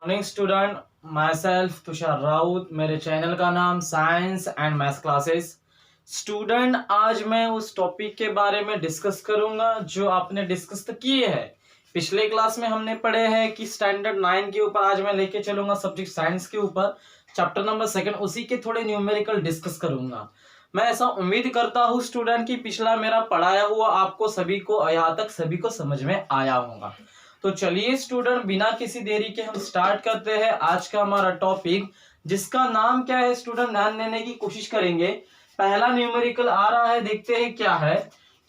Morning student, my self Tushar Raut. मेरे channel का नाम science and math classes. Student, आज मैं उस टॉपिक के बारे में डिस्कस करूंगा जो आपने डिस्कस तो किए हैं। पिछले क्लास में हमने पढ़े हैं कि स्टैंडर्ड 9 के ऊपर आज मैं लेके चलूंगा सब्जेक्ट साइंस के ऊपर, चैप्टर नंबर 2, उसी के थोड़े न्यूमेरिकल डिस्कस करूंगा। मैं ऐसा उम्मीद करता हूँ स्टूडेंट कि पिछला मेरा पढ़ाया हुआ आपको सभी को यहाँ तक सभी को समझ में आया होगा। तो चलिए स्टूडेंट, बिना किसी देरी के हम स्टार्ट करते हैं आज का हमारा टॉपिक, जिसका नाम क्या है स्टूडेंट, ध्यान देने की कोशिश करेंगे। पहला न्यूमेरिकल आ रहा है, देखते हैं क्या है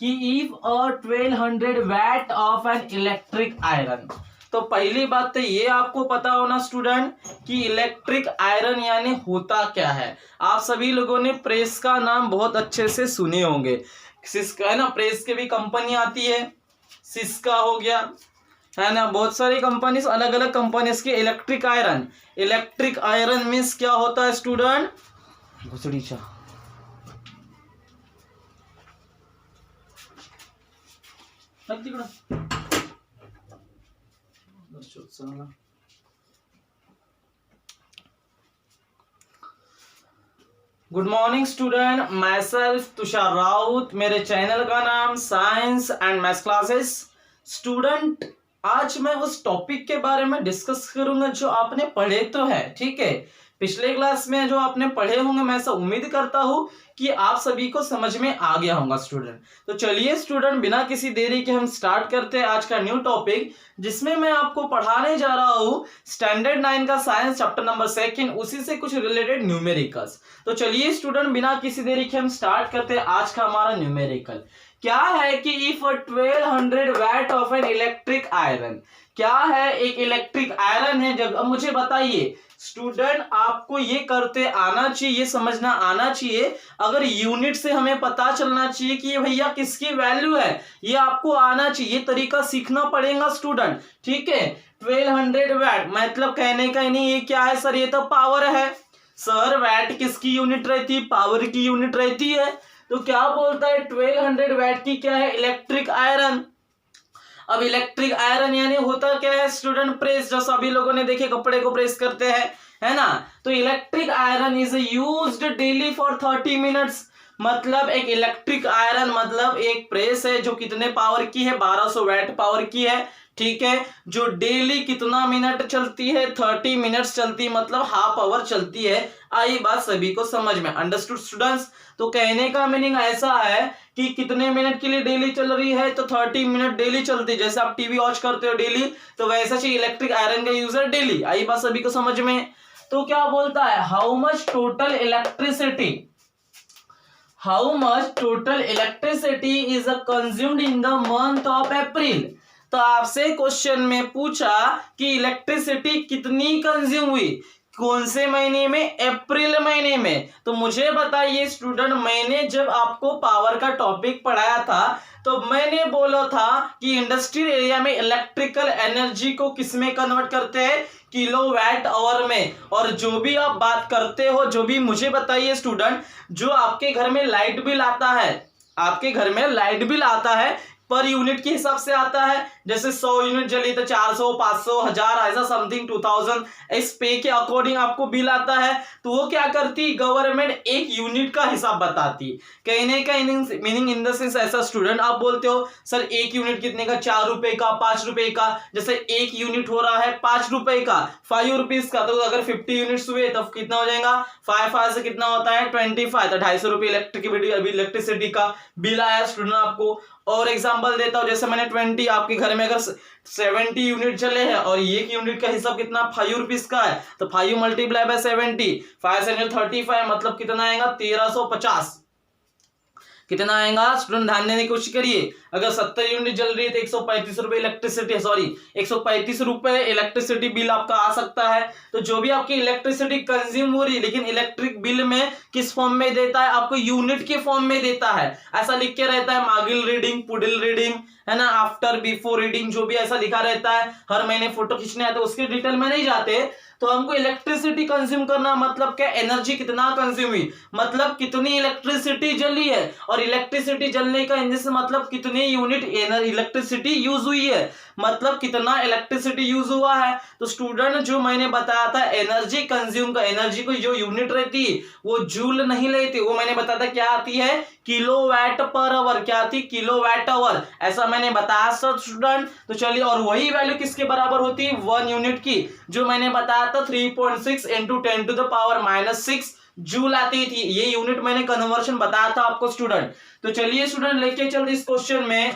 कि if a 1200 watt of an electric iron. तो पहली बात तो ये आपको पता होना स्टूडेंट कि इलेक्ट्रिक आयरन यानी होता क्या है। आप सभी लोगों ने प्रेस का नाम बहुत अच्छे से सुने होंगे। सिस्का है ना, प्रेस की भी कंपनी आती है, सिस्का हो गया है ना, बहुत सारी कंपनीज, अलग अलग कंपनीज के इलेक्ट्रिक आयरन मीन्स क्या होता है स्टूडेंट, घुसड़ी चा good morning student, my self Tushar Raut. मेरे चैनल का नाम science and math classes. Student, आज मैं उस टॉपिक के बारे में डिस्कस करूंगा जो आपने पढ़े तो है, ठीक है। पिछले क्लास में जो आपने पढ़े होंगे, मैं ऐसा उम्मीद करता हूं कि आप सभी को समझ में आ गया होगा स्टूडेंट। तो चलिए स्टूडेंट, बिना किसी देरी के हम स्टार्ट करते हैं आज का न्यू टॉपिक, जिसमें मैं आपको पढ़ाने जा रहा हूं स्टैंडर्ड 9 का साइंस चैप्टर नंबर 2, उसी से कुछ रिलेटेड न्यूमेरिकल्स। तो चलिए स्टूडेंट, बिना किसी देरी के हम स्टार्ट करते हैं आज का हमारा न्यूमेरिकल। क्या है कि if 1200 watt of an electric iron, क्या है, एक इलेक्ट्रिक आयरन है। जब अब मुझे बताइए स्टूडेंट, आपको ये करते आना चाहिए, ये समझना आना चाहिए, अगर यूनिट से हमें पता चलना चाहिए कि ये भैया किसकी वैल्यू है, ये आपको आना चाहिए, ये तरीका सीखना पड़ेगा स्टूडेंट, ठीक है। 1200 वैट मतलब कहने का ही नहीं, ये क्या है सर, ये तो पावर है सर। वैट किसकी यूनिट रहती है, पावर की यूनिट रहती है। तो क्या बोलता है 1200 वैट की क्या है, इलेक्ट्रिक आयरन। अब इलेक्ट्रिक आयरन यानी होता क्या है स्टूडेंट, प्रेस, जो सभी लोगों ने देखे कपड़े को प्रेस करते हैं, है ना। तो electric iron is used daily for 30 minutes. मतलब एक इलेक्ट्रिक आयरन मतलब एक प्रेस है जो कितने पावर की है, 1200 वैट पावर की है, ठीक है, जो डेली कितना मिनट चलती है, 30 मिनट्स चलती, मतलब हाफ आवर चलती है। आई बात सभी को समझ में, अंडरस्टूड स्टूडेंट्स। तो कहने का मीनिंग ऐसा है कि कितने मिनट के लिए डेली चल रही है, तो 30 मिनट डेली चलती है। जैसे आप टीवी वॉच करते हो डेली, तो वैसा चाहिए इलेक्ट्रिक आयरन का यूजर डेली। आई बात सभी को समझ में। तो क्या बोलता है, how much total electricity is consumed in the month of April. तो आपसे क्वेश्चन में पूछा कि इलेक्ट्रिसिटी कितनी कंज्यूम हुई, कौन से महीने में, अप्रैल महीने में। तो मुझे बताइए स्टूडेंट, मैंने जब आपको पावर का टॉपिक पढ़ाया था तो मैंने बोला था कि इंडस्ट्रियल एरिया में इलेक्ट्रिकल एनर्जी को किस में कन्वर्ट करते हैं, किलोवाट आवर में। और जो भी आप बात करते हो, जो भी मुझे बताइए स्टूडेंट, जो आपके घर में लाइट बिल आता है, आपके घर में लाइट बिल आता है पर यूनिट के हिसाब से आता है। जैसे 100 यूनिट जली तो 400, 500, 1000 ऐसा समथिंग 2000 इस पे के अकॉर्डिंग आपको बिल आता है। तो वो क्या करती, गवर्नमेंट एक यूनिट का हिसाब बताती। कहने का मीनिंग इन द सेंस ऐसा स्टूडेंट, आप बोलते हो सर एक यूनिट कितने का, 4 रुपए का, 5 रुपए का। जैसे एक यूनिट हो रहा है 5 रुपए का, 5 रुपीज का, तो अगर 50 यूनिट्स हुए तो कितना हो जाएगा, 5 से कितना होता है 25, तो 250 रुपए इलेक्ट्रिसिटी का बिल आया स्टूडेंट आपको। और एग्जांपल देता हूं, जैसे मैंने 20, आपके घर में अगर 70 यूनिट चले हैं और एक यूनिट का हिसाब कितना 5 रुपीज का है, तो 5 मल्टीप्लाई बाय 70, 5 से 35, मतलब कितना आएगा 1350। कितना आएगा स्टूडेंट, ध्यान देने की कोशिश करिए। अगर 70 यूनिट जल रही है तो 135 रुपए इलेक्ट्रिसिटी, सॉरी 135 रुपए इलेक्ट्रिसिटी बिल आपका आ सकता है। तो जो भी आपकी इलेक्ट्रिसिटी कंज्यूम हो रही है, लेकिन इलेक्ट्रिक बिल में किस फॉर्म में देता है, आपको यूनिट के फॉर्म में देता है। ऐसा लिख के रहता है, मागिल रीडिंग, पुडिल रीडिंग, है ना, आफ्टर बिफोर रीडिंग, जो भी ऐसा लिखा रहता है। हर महीने फोटो खींचने आते, उसके डिटेल में नहीं जाते। तो हमको इलेक्ट्रिसिटी कंज्यूम करना मतलब क्या, एनर्जी कितना कंज्यूम हुई, मतलब कितनी इलेक्ट्रिसिटी जली है। और इलेक्ट्रिसिटी जलने का इंजन से मतलब कितने यूनिट इलेक्ट्रिसिटी यूज हुई है। मतलब कितना इलेक्ट्रिसिटी यूज हुआ है। तो स्टूडेंट जो मैंने बताया था एनर्जी कंज्यूम का, एनर्जी को जो यूनिट रहती वो जूल नहीं लेती, वो मैंने बताया था क्या आती है, किलोवाट पर आवर। क्या आती, किलोवाट आवर, ऐसा मैंने बताया स्टूडेंट। तो चलिए, और वही वैल्यू किसके बराबर होती है, 1 यूनिट की, जो मैंने बताया था 3.6 इंटू 10⁻⁻6 जूल आती थी। ये यूनिट मैंने कन्वर्शन बताया था आपको स्टूडेंट। तो चलिए स्टूडेंट लेके चलते इस क्वेश्चन में।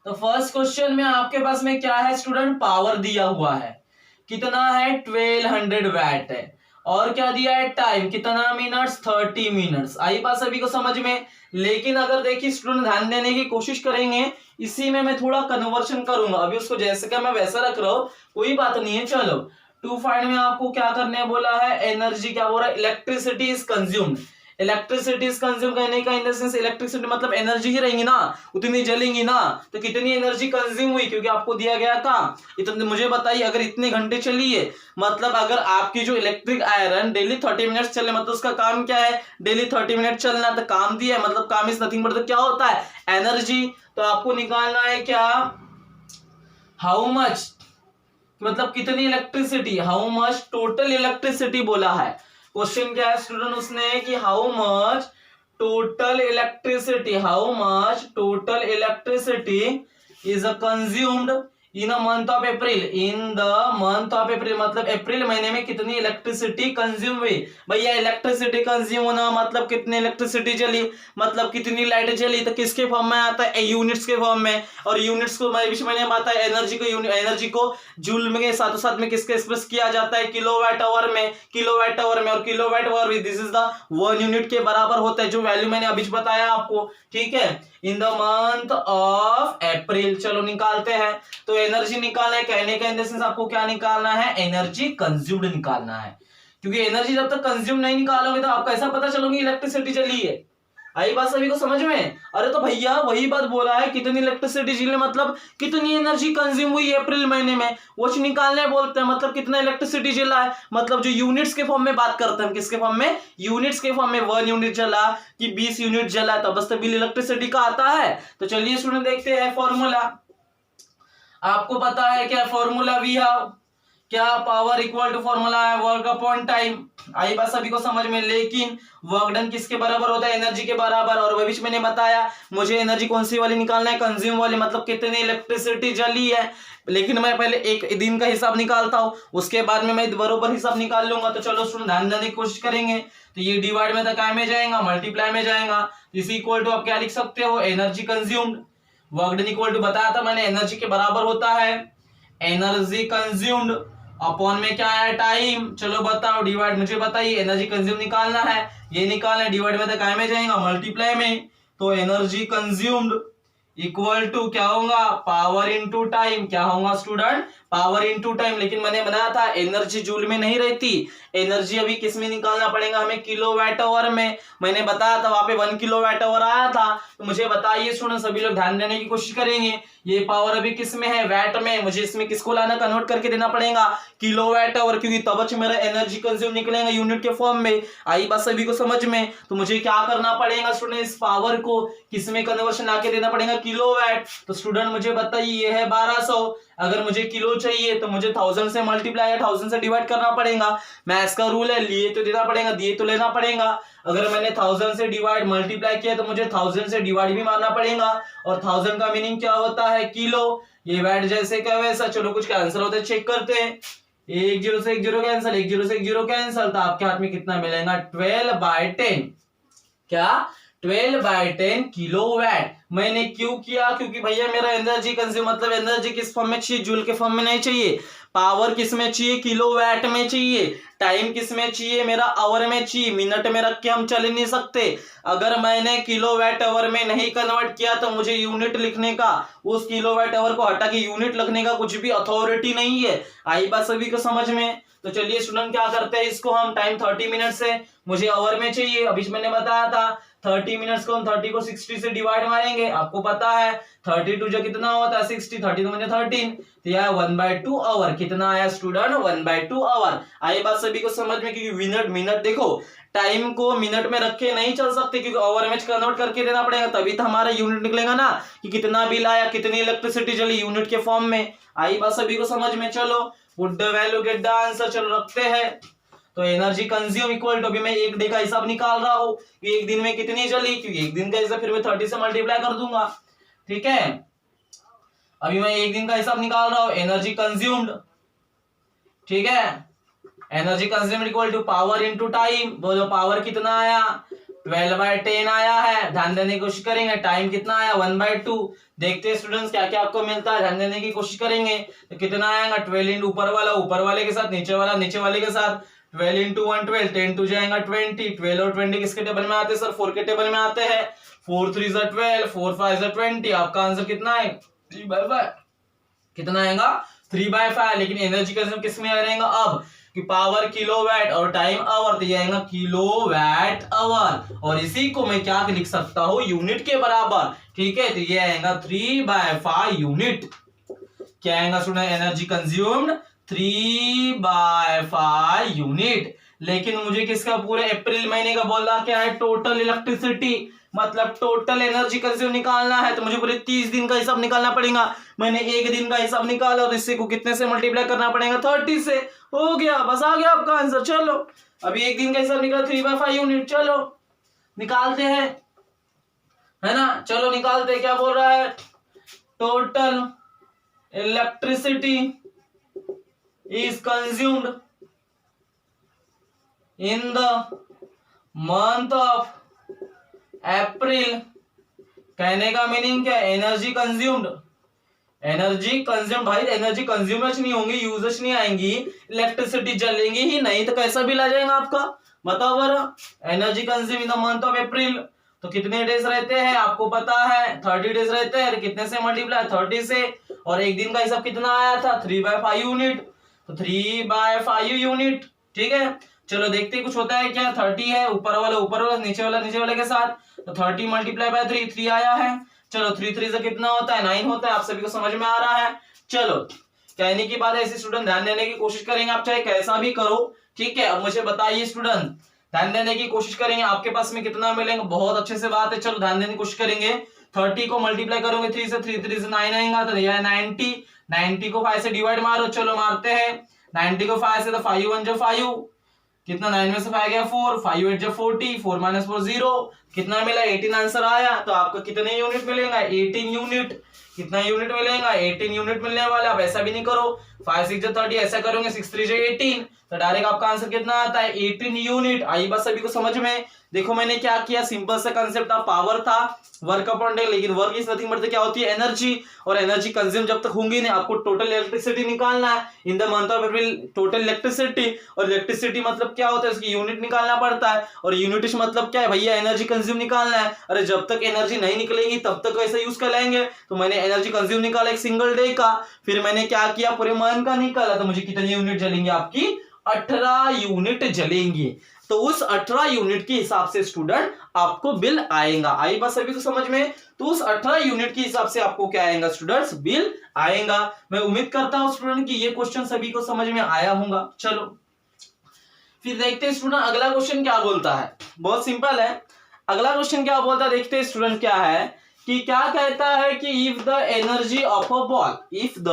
तो फर्स्ट क्वेश्चन में आपके पास में क्या है स्टूडेंट, पावर दिया हुआ है, कितना है 1200 वैट है, और क्या दिया है टाइम, कितना मिनट्स, 30 मिनट्स। आई बात सभी को समझ में। लेकिन अगर देखिए स्टूडेंट ध्यान देने की कोशिश करेंगे, इसी में मैं थोड़ा कन्वर्शन करूंगा, अभी उसको जैसे का मैं वैसा रख रहा हूं, कोई बात नहीं है। चलो, टू फाइंड में आपको क्या करने बोला है, एनर्जी, क्या बोल रहा है, electricity is consumed. Electricity is consume करने का इन द सेंस, इलेक्ट्रिसिटी मतलब एनर्जी ही रहेंगी ना, उतनी जलेंगी ना, तो कितनी एनर्जी कंज्यूम हुई, क्योंकि आपको दिया गया था इतने। मुझे बताइए, अगर इतने घंटे चली है, मतलब अगर आपकी जो इलेक्ट्रिक आयरन डेली 30 मिनट चले, मतलब उसका काम क्या है, डेली 30 मिनट चलना, तो काम दिया है, मतलब काम इज नथिंग बट क्या होता है, एनर्जी। तो आपको निकालना है क्या, हाउ मच, मतलब कितनी electricity, how much total electricity बोला है। क्वेश्चन क्या है स्टूडेंट उसने, कि how much total electricity, how much total electricity is consumed in a month of April, in the month of April, मतलब अप्रैल महीने में कितनी इलेक्ट्रिसिटी कंज्यूम हुई। भैया इलेक्ट्रिसिटी कंज्यूम होना मतलब कितनी इलेक्ट्रिसिटी जली, मतलब कितनी लाइट जली, तो किसके फॉर्म में आता है, यूनिट्स के फॉर्म में। और यूनिट्स को मैंने बताया एनर्जी को, एनर्जी को जूल में साथ साथ में किसके एक्सप्रेस किया जाता है, किलोवाट आवर में, किलोवाट आवर में। और किलोवाट आवर भी दिस इज द 1 यूनिट के बराबर होता है, जो वैल्यू मैंने अभी बताया आपको, ठीक है, in the month of April. चलो निकालते हैं। तो एनर्जी निकालना है, कहने का इन द सेंस आपको क्या निकालना है, एनर्जी कंज्यूम्ड निकालना है, क्योंकि एनर्जी जब तक कंज्यूम नहीं निकालोगे तो आपको ऐसा पता चलोगे इलेक्ट्रिसिटी चली है। आई बात सभी को समझ में। अरे तो भैया वही बात बोला है, कितनी इलेक्ट्रिसिटी चली, मतलब कितनी एनर्जी कंज्यूम हुई अप्रैल महीने में, वो निकालने बोलते हैं, मतलब कितना इलेक्ट्रिसिटी जला है, मतलब जो यूनिट्स के फॉर्म में बात करते हैं, किसके फॉर्म में, यूनिट्स के फॉर्म में, 1 यूनिट जला कि 20 यूनिट जला, तो बस बिल इलेक्ट्रिसिटी का आता है। तो चलिए स्टूडेंट देखते हैं फॉर्मूला। आपको पता है क्या फॉर्मूला, वी हैव क्या, पावर इक्वल टू फॉर्मूला है वर्क अपॉन टाइम। आई बात सभी को समझ में। लेकिन वर्क डन किसके बराबर होता है, एनर्जी के बराबर। और वह भी मैंने बताया मुझे एनर्जी कौन सी वाली निकालना है, कंज्यूम वाली, मतलब कितनी इलेक्ट्रिसिटी जली है। लेकिन मैं पहले एक दिन का हिसाब निकालता हूं, उसके बाद में मैं बरोबर हिसाब निकाल लूंगा। तो चलो स्टूडेंट ध्यान देने की कोशिश करेंगे। तो ये डिवाइड में क्या में जाएगा, मल्टीप्लाई में जाएगा। इस इक्वल टू आप क्या लिख सकते हो, energy consumed, work done equal to बताया था मैंने, एनर्जी के बराबर होता है एनर्जी कंज्यूम्ड अपॉन में क्या है, टाइम। चलो बताओ, डिवाइड मुझे बताइए, एनर्जी कंज्यूम निकालना है, ये निकालना है, डिवाइड में तो काय में जाएगा, मल्टीप्लाई में। तो एनर्जी कंज्यूम्ड इक्वल टू क्या होगा, पावर इनटू टाइम। क्या होगा स्टूडेंट, पावर इनटू टाइम। लेकिन मैंने बनाया था एनर्जी जूल में नहीं रहती, एनर्जी अभी किस में निकालना पड़ेगा हमें, किलोवाट आवर में। मैंने बताया था वहां पे 1 किलोवाट आवर आया था। तो मुझे बताइए स्टूडेंट, सभी लोग ध्यान देने की कोशिश करेंगे, ये पावर अभी किस में है, वैट में। मुझे इसमें किसको लाना, कन्वर्ट करके देना पड़ेगा किलोवाट आवर, क्योंकि तब मेरा एनर्जी कंज्यूम निकलेगा यूनिट के फॉर्म में। आई बात सभी को समझ में। तो मुझे क्या करना पड़ेगा स्टूडेंट, इस पावर को किस में कन्वर्शन आके देना पड़ेगा, किलोवाट। तो स्टूडेंट मुझे बताइए ये है 1200, अगर मुझे किलो चाहिए तो मुझे 1000 से मल्टीप्लाई या 1000 से डिवाइड करना पड़ेगा। मैथ्स का रूल है, लिए तो देना पड़ेगा, दिए तो लेना पड़ेगा। अगर मैंने 1000 से डिवाइड मल्टीप्लाई किया तो मुझे 1000 से डिवाइड भी मारना पड़ेगा। और 1000 का मीनिंग क्या होता है, किलो। ये वैट जैसे क्या वैसा। चलो कुछ कैंसिल होता है, चेक करते हैं। 1 0 से 1 0 कैंसिल, 1 0 से 1 0 कैंसिल। तो आपके हाथ में कितना मिलेगा, 12/10। क्या, 12/10 किलोवाट। मैंने क्यों किया, क्योंकि भैया मेरा एनर्जी कंज्यूम, मतलब एनर्जी किस फॉर्म में चाहिए, जूल के फॉर्म में नहीं चाहिए। पावर किस में चाहिए, किलोवाट में चाहिए। टाइम किस में चाहिए, मेरा आवर में चाहिए। मिनट में रख के हम चल नहीं सकते। अगर मैंने किलोवाट आवर में नहीं कन्वर्ट किया तो मुझे यूनिट लिखने का, उस किलोवाट आवर को हटा के यूनिट लिखने का कुछ भी अथॉरिटी नहीं है। आई बात सभी को समझ में। तो चलिए स्टूडेंट क्या करते हैं, इसको हम टाइम 30 मिनट से मुझे आवर में चाहिए, अभी मैंने बताया था 30 मिनट्स को हम 30 को 60 से डिवाइड मारेंगे, आपको पता है 32 जो कितना होता है 60, 32 मुझे 13, तो यह 1/2 आवर। कितना आया स्टूडेंट? 1/2 आवर। आई बात सभी को समझ में? क्योंकि मिनट देखो, टाइम को मिनट में रख के नहीं चल सकते, क्योंकि ओवर में कन्वर्ट करके देना पड़ेगा, तभी तो हमारा यूनिट निकलेगा ना, कि कितना बिल आया, कितनी इलेक्ट्रिसिटी चली, यूनिट के फॉर्म में। आई बात सभी को समझ में? चलो put the value, get the answer. चलो रखते हैं। तो एनर्जी कंज्यूम इक्वल टू, अभी मैं एक डे का हिसाब निकाल रहा हूं कि एक दिन में कितनी चली, क्योंकि एक दिन का हिसाब फिर मैं 30 से मल्टीप्लाई कर दूंगा। ठीक है, अभी मैं एक दिन का हिसाब निकाल रहा हूं। एनर्जी कंज्यूम्ड, ठीक है, energy consumed equal to power into time. बोलो पावर कितना आया? 12/10 आया है। ध्यान देने की कोशिश करेंगे। टाइम कितना आया? 1/2। देखते हैं स्टूडेंट्स क्या क्या आपको मिलता है, ध्यान देने की कोशिश करेंगे। तो कितना आएगा? 12 इंटू ऊपर वाले के साथ, नीचे वाले के साथ 12 इंटू 1 12, 10 टू जाएगा 20, 12 और 20 किसके टेबल में आते हैं सर? 4 के टेबल में आते हैं। 4 3 ज़ा 12, 4 5 ज़ा 20। आपका आंसर कितना है? 3/5। कितना आएगा? 3/5। लेकिन एनर्जी कंज्यूम किस में रहेगा अब? कि पावर किलोवाट और टाइम आवर, तो ये आएगा किलोवाट आवर, और इसी को मैं क्या लिख सकता हूं? यूनिट के बराबर। ठीक है, तो ये आएगा 3/5 यूनिट। क्या आएगा स्टूडेंट? Energy consumed 3/5 unit. लेकिन मुझे किसका? पूरे अप्रैल महीने का बोल रहा क्या है? टोटल इलेक्ट्रिसिटी, मतलब टोटल एनर्जी कंज्यूम निकालना है, तो मुझे पूरे 30 दिन का हिसाब निकालना पड़ेगा। मैंने एक दिन का हिसाब निकाला, और इससे को कितने से मल्टीप्लाई करना पड़ेगा? 30 से। हो गया, बस आ गया आपका आंसर। चलो अभी एक दिन का हिसाब निकाला 3/5 यूनिट। चलो निकालते हैं, है ना? चलो निकालते हैं। क्या बोल रहा है? Total electricity is consumed in the month of April। कहने का मीनिंग क्या? एनर्जी कंज्यूम्ड भाई, एनर्जी कंज्यूमर्स नहीं होंगी, यूजर्स नहीं आएंगी, इलेक्ट्रिसिटी जलेंगी ही नहीं, तो कैसा बिल आ जाएगा आपका? बताओ बरा। Energy consume in the month of April, तो कितने डेज रहते हैं आपको पता है? 30 डेज रहते हैं। कितने से मल्टीप्लाई? 30 से। और एक दिन का हिसाब कितना आया था? 3/5 यूनिट, तो 3/5 यूनिट। ठीक है, चलो देखते हैं कुछ होता है क्या। 30 है, ऊपर वाला नीचे वाले के साथ, तो 30 मल्टीप्लाई बाय 3 आया है। चलो 3 3 से कितना होता है? 9 होता है। आप सभी को समझ में आ रहा है? चलो कहने की बात है, ऐसे स्टूडेंट ध्यान देने की कोशिश करेंगे, आप चाहे कैसा भी करो। ठीक है, अब मुझे बताइए स्टूडेंट, ध्यान देने की कोशिश करेंगे, आपके पास में कितना मिलेगा? बहुत अच्छे से बात है। चलो ध्यान देने की कोशिश करेंगे। 30 को मल्टीप्लाई करोगे 3 से, 3 3 से 9 आएगा, तो यह 90 को 5 से डिवाइड मारो। चलो मारते हैं 90 को 5 से, तो 5 1 जो 5, कितना 9 में से 5 गया 4, 5 8 जो 40, 4 - 4 0, कितना मिला? 18 आंसर आया। तो आपको कितने यूनिट मिलेगा? 18 यूनिट। कितना यूनिट मिलेगा? 18 यूनिट मिलने वाला। अब ऐसा भी नहीं करो 5 6 जो 30, ऐसा करोगे 6 3 जो 18, तो डायरेक्ट आपका आंसर कितना आता है? 18 यूनिट। आई बात सभी को समझ में? देखो मैंने क्या किया, सिंपल सा कंसेप्ट था, पावर था, वर्क अपॉन डे, लेकिन वर्क इज नथिंग बट क्या होती है? एनर्जी। और एनर्जी कंज्यूम जब तक होंगी नहीं, आपको टोटल इलेक्ट्रिसिटी निकालना है in the month of April. Total electricity, और इलेक्ट्रिसिटी मतलब क्या होता है? इसकी यूनिट निकालना पड़ता है, और यूनिट मतलब क्या है भैया? एनर्जी कंज्यूम निकालना है। अरे जब तक एनर्जी नहीं निकलेगी तब तक कैसे यूज कर लेंगे? तो मैंने एनर्जी कंज्यूम निकाला एक सिंगल डे का, फिर मैंने क्या किया? पूरे मंथ का निकाला, तो मुझे कितने यूनिट जलेंगे? आपकी 18 यूनिट जलेंगी। तो उस 18 यूनिट के हिसाब से स्टूडेंट आपको बिल आएगा। आई बात सभी को समझ में? तो उस 18 यूनिट के हिसाब से आपको क्या आएगा स्टूडेंट्स? बिल आएगा। मैं उम्मीद करता हूं स्टूडेंट कि ये क्वेश्चन सभी को समझ में आया होगा। चलो फिर देखते हैं स्टूडेंट अगला क्वेश्चन क्या बोलता है। बहुत सिंपल है, अगला क्वेश्चन क्या बोलता है देखते हैं स्टूडेंट। क्या है कि क्या कहता है कि if the energy of a ball, if the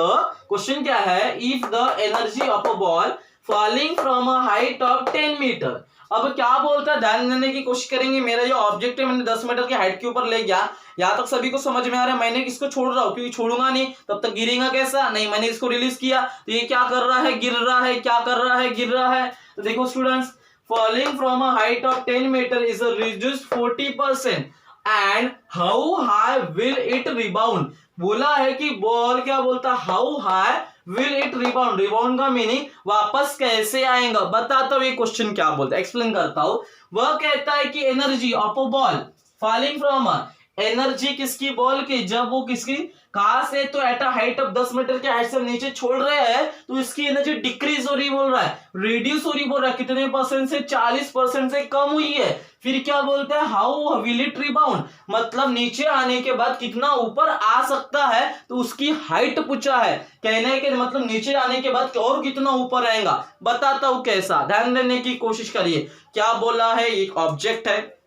question क्या है, if the energy of a ball falling from a height of 10 metre. अब क्या बोलता है, ध्यान देने की कोशिश करेंगे। मेरा जो ऑब्जेक्ट है मैंने 10 मीटर की हाइट के ऊपर ले गया, यहाँ तक सभी को समझ में आ रहा है। मैंने इसको छोड़ रहा हूँ क्योंकि छोड़ूंगा नहीं तब तक गिरेगा कैसा? नहीं, मैंने इसको रिलीज किया तो ये क्या कर रहा है? गिर रहा है। क्या कर रहा है? गिर रहा है। तो देखो students, falling from a height of 10 metre is reduced 40% and how high will it rebound. बोला है कि बॉल क्या बोलता है? How high will it rebound. Rebound का मीनिंग वापस कैसे आएगा। बताता हूं ये क्वेश्चन क्या बोलता है, एक्सप्लेन करता हूं। वह कहता है कि energy of a ball falling from, energy किसकी? बॉल की, जब वो किसकी कहां से, तो at a height of 10 metre के हाइट से नीचे छोड़ रहे हैं तो इसकी एनर्जी डिक्रीज हो रही बोल रहा है, रिड्यूस हो रही बोल रहा है, कितने परसेंट से, 40% से कम हुई है। फिर क्या बोलते हैं, हाउ विल इट रिबाउंड, मतलब नीचे आने के बाद कितना ऊपर आ सकता है, तो उसकी हाइट पूछा है। कहने के मतलब नीचे आने के बाद और कितना ऊपर आएगा, बताता हूं कैसा, ध्यान देने की कोशिश करिए। क्या बोला है, एक ऑब्जेक्ट है,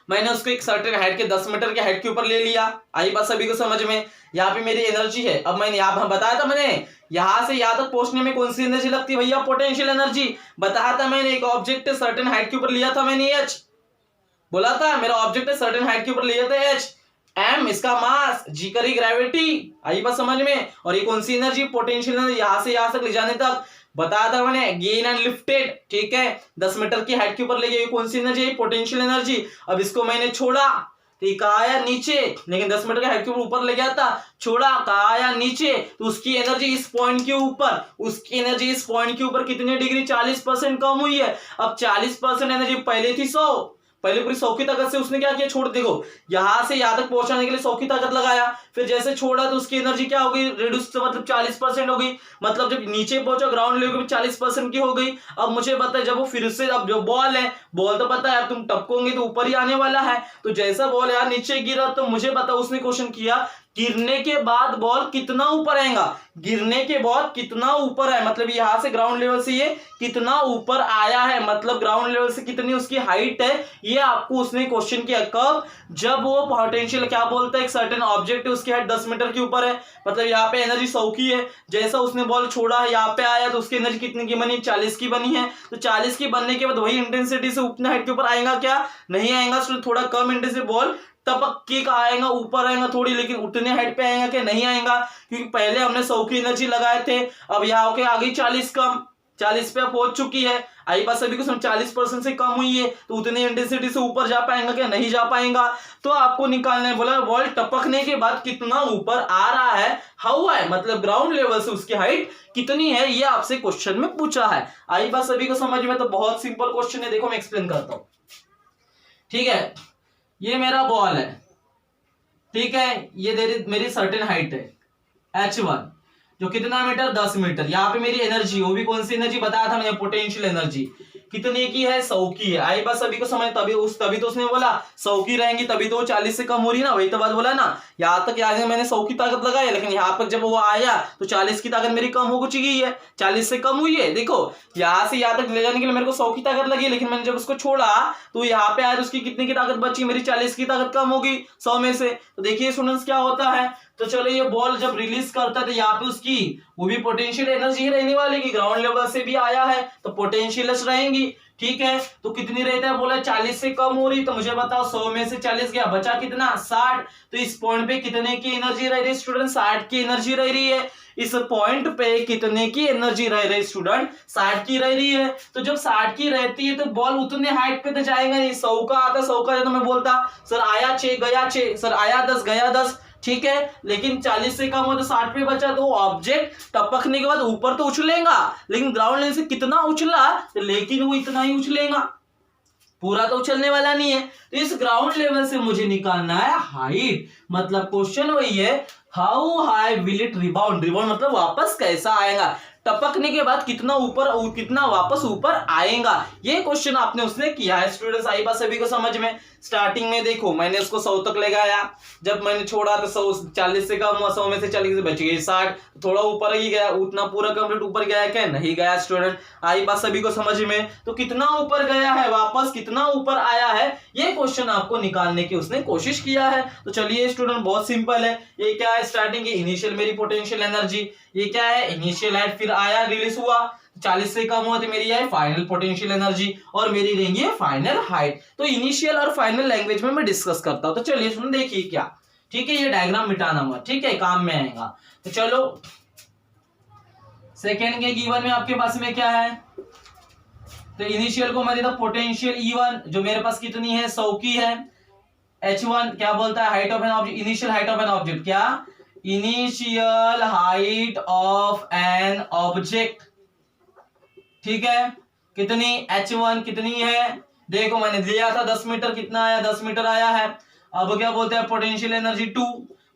मैंने उसको एक सर्टेन हाइट के 10 मीटर के हाइट के ऊपर ले लिया, आई बात सभी को समझ में। यहाँ पे मेरी एनर्जी है, अब मैंने यहाँ बताया था, मैंने यहां से यहां तक पहुंचने में कौन सी एनर्जी लगती है भैया, पोटेंशियल एनर्जी। बताया था मैंने, एक ऑब्जेक्ट सर्टेन हाइट के ऊपर लिया था मैंने, एच बोला था, मेरा ऑब्जेक्ट है सर्टेन हाइट के ऊपर लिया था एच, एम इसका मास, जी करी ग्रेविटी, आई बात समझ में। और ये कौन सी एनर्जी, पोटेंशियल एनर्जी, यहां से यहां तक ले जाने तक बताया था मैंने, गेन एंड लिफ्टेड, ठीक है, 10 मीटर की हाइट के ऊपर ले गई, कौन सी एनर्जी है, पोटेंशियल एनर्जी। अब इसको मैंने छोड़ा, ठीक आया नीचे, लेकिन 10 मीटर के हाइट के ऊपर ले गया था, छोड़ा, कहा आया नीचे, तो उसकी एनर्जी इस पॉइंट के ऊपर, उसकी एनर्जी इस पॉइंट के ऊपर कितनी डिग्री, 40% कम हुई है। अब 40% एनर्जी पहले थी 100, पहले पूरी 100 की ताकत से उसने क्या किया, छोड़, देखो यहां से यहां तक पहुंचाने के लिए 100 की ताकत लगाया, फिर जैसे छोड़ा तो उसकी एनर्जी क्या हो गई, रिड्यूस, मतलब 40% हो गई, मतलब जब नीचे पहुंचा ग्राउंड लेवल पे 40% की हो गई। अब मुझे पता है जब वो फिर से, अब जो बॉल है, बॉल तो पता है तुम टपकोगे तो ऊपर ही आने वाला है, तो जैसा बॉल यार नीचे गिरा तो मुझे पता, उसने क्वेश्चन किया गिरने के बाद बॉल कितना ऊपर आएगा, गिरने के बाद कितना ऊपर है, मतलब यहां से ग्राउंड लेवल से ये कितना ऊपर आया है, मतलब ग्राउंड लेवल से कितनी उसकी हाइट है, ये आपको उसने क्वेश्चन किया। कब, जब वो पोटेंशियल, क्या बोलता है, एक सर्टेन ऑब्जेक्ट है, उसकी हाइट 10 मीटर के ऊपर है, मतलब यहाँ पे एनर्जी 100 की है, जैसा उसने बॉल छोड़ा है यहाँ पे आया तो उसकी एनर्जी कितने की बनी, 40 की बनी है, तो 40 की बनने के बाद वही इंटेंसिटी से उतने हाइट के ऊपर आएगा क्या, नहीं आएगा, थोड़ा कम इंटेंसिटी बॉल टपक के का आएगा, ऊपर आएगा थोड़ी, लेकिन उतने हाइट पे आएगा क्या, नहीं आएगा, क्योंकि पहले हमने 100 की एनर्जी लगाए थे, अब यहाँ होके आ गई 40 कम, 40 पे पहुंच चुकी है, आई बात सभी को समझ, 40% से कम हुई है, तो उतनी इंटेंसिटी से ऊपर जा पाएगा क्या, नहीं जा पाएगा। तो आपको निकालना है, बोला बॉल टपकने के बाद कितना ऊपर आ रहा है, हाउ है, मतलब ग्राउंड लेवल से उसकी हाइट कितनी है, ये आपसे क्वेश्चन में पूछा है। आई बात सभी को समझ में, तो बहुत सिंपल क्वेश्चन है, देखो मैं एक्सप्लेन करता हूं, ठीक है। ये मेरा बॉल है, ठीक है, ये मेरी सर्टेन हाइट है h1, जो कितना मीटर, 10 मीटर। यहाँ पे मेरी एनर्जी, वो भी कौन सी एनर्जी बताया था मैंने, पोटेंशियल एनर्जी, कितने की है, 100 की है। आई बात सभी को समझ, तभी तो उसने बोला 100 की रहेंगी, तभी तो 40 से कम हो रही ना, वही तो बात बोला ना। यहाँ तक यहाँ मैंने 100 की ताकत लगाई, लेकिन यहाँ पर जब वो आया तो 40 की ताकत मेरी कम हो चुकी है, 40 से कम हुई है। देखो यहाँ से यहाँ तक ले जाने के लिए मेरे को 100 की ताकत लगी, लेकिन मैंने जब उसको छोड़ा तो यहाँ पे आया, उसकी कितने की ताकत बची, मेरी 40 की ताकत कम होगी 100 में से। तो देखिए स्टूडेंट्स क्या होता है, तो चलो ये बॉल जब रिलीज करता है तो यहाँ पे उसकी वो भी पोटेंशियल एनर्जी रहने वाली, कि ग्राउंड लेवल से भी आया है तो पोटेंशियल्स रहेंगी, ठीक है। तो कितनी रहता है, बोला 40 से कम हो रही, तो मुझे बताओ 100 में से 40 गया, बचा कितना, 60। तो इस पॉइंट पे कितने की एनर्जी रह रही है स्टूडेंट, 60 की एनर्जी रह रही है। इस पॉइंट पे कितने की एनर्जी रह रही है स्टूडेंट, 60 की रह रही है। तो जब 60 की रहती है तो बॉल उतने हाइट पे तो जाएगा नहीं, 100 का आता, 100 का तो मैं बोलता सर आया 6 गया 6, सर आया 10 गया 10, ठीक है। लेकिन 40 से कम हो तो 60 पे बचा, तो ऑब्जेक्ट टपकने के बाद ऊपर तो उछलेगा, लेकिन ग्राउंड लेवल से कितना उछला, लेकिन वो इतना ही उछलेगा, पूरा तो उछलने वाला नहीं है। तो इस ग्राउंड लेवल से मुझे निकालना है हाइट, मतलब क्वेश्चन वही है, how high will it rebound, rebound मतलब वापस कैसा आएगा, टपकने के बाद कितना ऊपर, कितना वापस ऊपर आएगा, ये क्वेश्चन आपने उसने किया है स्टूडेंट्स। आई बात सभी को समझ में। स्टार्टिंग में देखो मैंने उसको 100 तक ले गया, जब मैंने छोड़ा तो 100, 40 से कम हुआ, 100 में से 40 से बच गई 60, थोड़ा ऊपर ही गया, उतना पूरा कंप्लीट ऊपर गया क्या, नहीं गया स्टूडेंट। आई बात सभी को समझ में। तो कितना ऊपर गया है, वापस कितना ऊपर आया है, ये क्वेश्चन आपको निकालने की उसने कोशिश किया है। तो चलिए स्टूडेंट बहुत सिंपल है, ये क्या है, स्टार्टिंग की इनिशियल मेरी पोटेंशियल एनर्जी, ये क्या है, इनिशियल हाइट, फिर आया रिलीज हुआ 40 से कम हुआ तो मेरी है फाइनल पोटेंशियल एनर्जी, और मेरी रहेंगी फाइनल हाइट। तो इनिशियल और फाइनल लैंग्वेज में मैं डिस्कस करता हूं। तो चलिए सुन, देखिए क्या, ठीक है, ये डायग्राम मिटाना मत, ठीक है, काम में आएगा। तो चलो सेकेंड के गिवन में आपके पास में क्या है, तो इनिशियल को मैं देता पोटेंशियल E1, जो मेरे पास कितनी है, 100 की है। H1 क्या बोलता है, height of an object, initial height of an object, क्या, initial height of an object, ठीक है, कितनी, H1 कितनी है, देखो मैंने दिया था 10 मीटर, कितना आया, 10 मीटर आया है। अब क्या बोलते हैं, पोटेंशियल एनर्जी 2,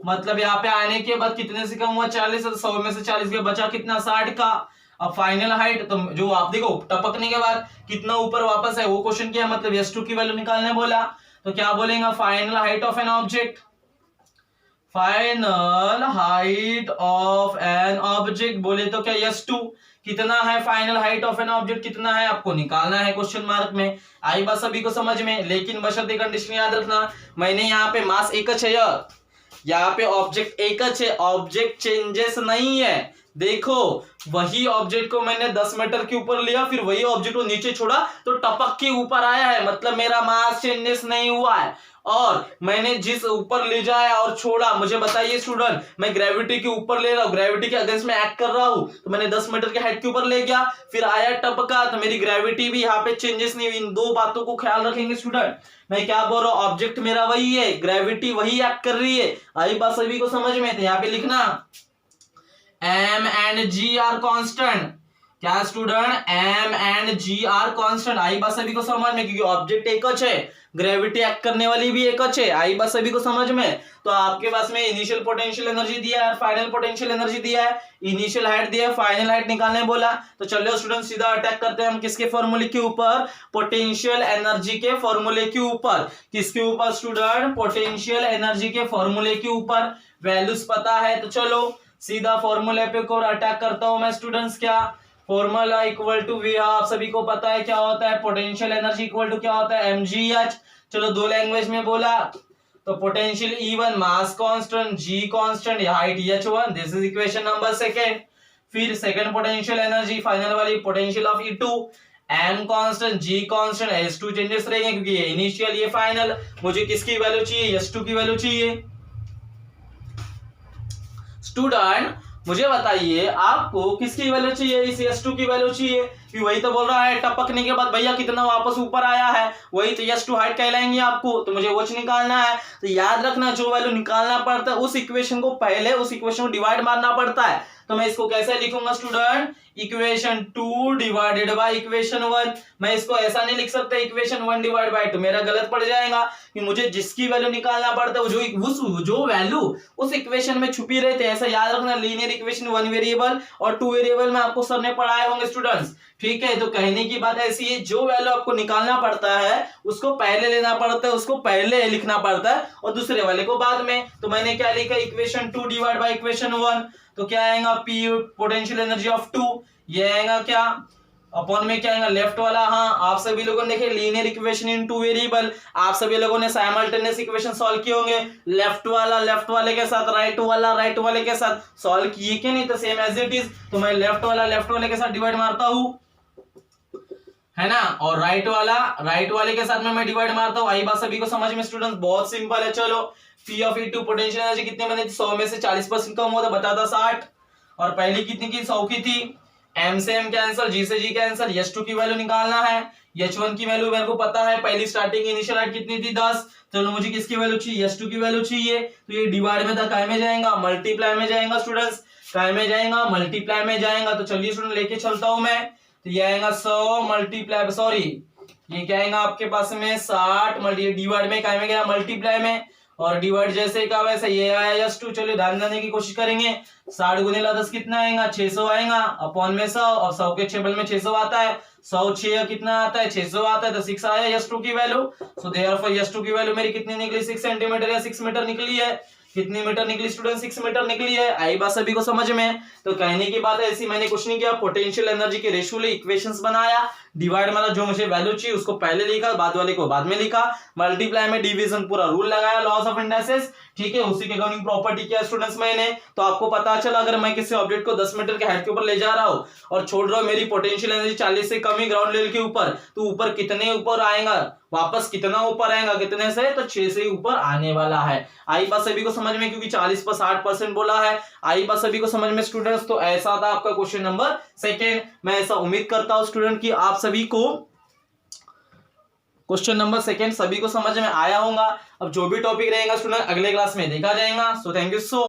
मतलब यहाँ पे आने के बाद कितने से कम हुआ 40, तो 100 में से 40 के बचा कितना 60 का। अब फाइनल हाइट, तो जो आप देखो टपकने के बाद कितना ऊपर वापस है वो क्वेश्चन किया, मतलब S2 की वैल्यू निकालने बोला, तो क्या बोलेंगे final height of an object, final height of an object बोले तो क्या S2 कितना है, final height of an object कितना है आपको निकालना है क्वेश्चन मार्क में। आई बात सभी को समझ में, लेकिन बशर्ते कंडीशन याद रखना, मैंने यहाँ पे मास एक है, यहाँ पे ऑब्जेक्ट एक है, ऑब्जेक्ट चेंजेस नहीं है। देखो वही ऑब्जेक्ट को मैंने 10 मीटर के ऊपर लिया, फिर वही ऑब्जेक्ट को नीचे छोड़ा तो टपक के ऊपर आया है, मतलब मेरा मास चेंजेस नहीं हुआ है। और मैंने जिस ऊपर ले जाया और छोड़ा, मुझे बताइए स्टूडेंट, मैं ग्रेविटी के ऊपर ले रहा हूँ, ग्रेविटी के अगेंस्ट में एक्ट कर रहा हूँ, तो मैंने 10 मीटर के हाइट के ऊपर ले गया, फिर आया टपका, तो मेरी ग्रेविटी भी यहाँ पे चेंजेस नहीं हुई। इन दो बातों को ख्याल रखेंगे स्टूडेंट। मैं क्या बोल रहा हूँ, ऑब्जेक्ट मेरा वही है, ग्रेविटी वही एक्ट कर रही है। आई बात सभी को समझ में, तो यहाँ पे लिखना M and G are constant, क्या student, M and G are constant. आई बात सभी को समझ में, क्योंकि ऑब्जेक्ट एक है, ग्रेविटी एक्ट करने वाली भी एक है। आई बात सभी को समझ में। तो आपके पास में इनिशियल पोटेंशियल एनर्जी दिया है, फाइनल पोटेंशियल एनर्जी दिया है, इनिशियल हाइट दिया है, फाइनल हाइट निकालने बोला। तो चलो स्टूडेंट सीधा अटैक करते हैं हम किसके फॉर्मूले के ऊपर, पोटेंशियल एनर्जी के फॉर्मूले के ऊपर। किसके ऊपर स्टूडेंट, पोटेंशियल एनर्जी के फॉर्मूले के ऊपर। वैल्यूज पता है तो चलो सीधा फॉर्मूले पे को अटैक करता हूं मैं स्टूडेंट्स। क्या फॉर्मूला इक्वल टू वी, आप सभी को पता है क्या होता है, पोटेंशियल एनर्जी इक्वल टू क्या होता है, mgh। चलो दो लैंग्वेज में बोला तो potential E1 mass constant, G constant, height H1, this is equation number second. फिर सेकंड पोटेंशियल एनर्जी फाइनल वाली potential of E2, M constant, G constant, S2 changes रहेंगे क्योंकि ये इनिशियल ये फाइनल। मुझे किसकी वैल्यू चाहिए, S2 की वैल्यू चाहिए। स्टूडेंट मुझे बताइए आपको किसकी वैल्यू चाहिए, इस S2 की वैल्यू चाहिए, कि वही तो बोल रहा है टपकने के बाद भैया कितना वापस ऊपर आया है, वही तो S2 हाइट कहलाएंगे आपको, तो मुझे वो निकालना है। तो याद रखना जो वैल्यू निकालना पड़ता है उस इक्वेशन को पहले उस इक्वेशन को डिवाइड मारना पड़ता है। तो मैं इसको कैसे लिखूंगा student, equation 2 divided by equation 1। मैं इसको ऐसा नहीं लिख सकता इक्वेशन 1 डिवाइड बाय 2, मेरा गलत पड़ जाएगा, कि मुझे जिसकी वैल्यू निकालना पड़ता है जो वैल्यू उस इक्वेशन में छुपी रहती है। ऐसा याद रखना, लीनियर इक्वेशन 1 वेरिएबल और 2 वेरिएबल में आपको सर ने पढ़ाए होंगे स्टूडेंट्स, ठीक है। तो कहने की बात ऐसी है, जो वैल्यू आपको निकालना पड़ता है उसको पहले लेना पड़ता है, उसको पहले लिखना पड़ता है और दूसरे वाले को बाद में। तो मैंने क्या लिखा, इक्वेशन 2 डिवाइड बाय इक्वेशन 1, तो क्या आएगा, P पोटेंशियल एनर्जी ऑफ 2, ये आएगा क्या अपॉन में क्या आएगा लेफ्ट वाला। हाँ आप सभी लोगों ने देखे लीनियर इक्वेशन इन 2 वेरिएबल, आप सभी लोगों ने साइमल्टेनियस इक्वेशन सॉल्व किए होंगे, लेफ्ट वाला लेफ्ट वाले के साथ, राइट वाला राइट वाले के साथ सॉल्व किए कि नहीं, तो सेम एज इट इज। तो मैं लेफ्ट वाला लेफ्ट वाले के साथ डिवाइड मारता हूं, है ना, और राइट वाला राइट वाले के साथ में मैं डिवाइड मारता हूं। आई बात सभी को समझ में स्टूडेंट्स, बहुत सिंपल है। चलो P of E2 potential energy कितने बनी थी, 100 में से 40% कम हुआ था, बता था 60, और पहली कितनी की 100 की थी। M से M कैंसिल, G से G कैंसिल, S2 की वैल्यू निकालना है, H1 की वैल्यू मेरे को पता है, पहली स्टार्टिंग इनिशियल हाइट कितनी थी 10। चलो मुझे किसकी वैल्यू चाहिए, S2 की वैल्यू चाहिए। तो ये डिवाइड में था, काय में जाएगा, मल्टीप्लाई में जाएगा स्टूडेंट्स, काय में जाएगा, मल्टीप्लाई में जाएगा। तो चलिए स्टूडेंट लेके चलता हूं मैं, तो ये आएगा 100 मल्टीप्लाई, सॉरी ये क्या आएगा आपके पास में 60 मल्टी, डिवाइड में काय में गया, मल्टीप्लाई में, और डिवाइड जैसे का वैसे ये आया S2। चलिए ध्यान देने की कोशिश करेंगे, 60 गुणिला 10 कितना आएगा, 600 आएगा, अपॉन में 100, और 100 के 6 बल में 600 आता है, 100 6 कितना आता है 600 आता है, तो 6 आया S2 की वैल्यू। सो देयरफॉर S2 की वैल्यू मेरी कितनी निकली, 6 सेंटीमीटर या 6 मीटर निकली है। कितनी मीटर निकली स्टूडेंट, 6 मीटर निकली है। आई बात सभी को समझ में। तो कहने की बात है ऐसी, मैंने कुछ नहीं किया, पोटेंशियल एनर्जी के रेशियो लिए इक्वेशंस बनाया, डिवाइड मारा, जो मुझे वैल्यू चाहिए उसको पहले लिखा, बाद वाले को बाद में लिखा, मल्टीप्लाई में डिवीजन पूरा रूल लगाया, लॉस ऑफ इंडाइसेस, ठीक है, उसी के अकॉर्डिंग प्रॉपर्टी किया स्टूडेंट्स मैंने। तो आपको पता चला अगर मैं किसी ऑब्जेक्ट को 10 मीटर के हाइट के ऊपर ले जा रहा हूं और छोड़ रहा हूं, मेरी पोटेंशियल एनर्जी 40 से कम ही ग्राउंड लेवल के ऊपर, तो ऊपर कितने ऊपर आएगा, वापस कितना ऊपर आएगा, कितने से, तो 6 से ऊपर आने वाला है। आई बात सभी को समझ में, क्योंकि 40 पर 60% बोला है। आई बात सभी को समझ में स्टूडेंट्स। तो ऐसा था आपका क्वेश्चन नंबर सेकेंड। मैं ऐसा उम्मीद करता हूं स्टूडेंट कि आप सभी को क्वेश्चन नंबर सेकेंड सभी को समझ में आया होगा। अब जो भी टॉपिक रहेगा स्टूडेंट अगले क्लास में देखा जाएगा। So thank you so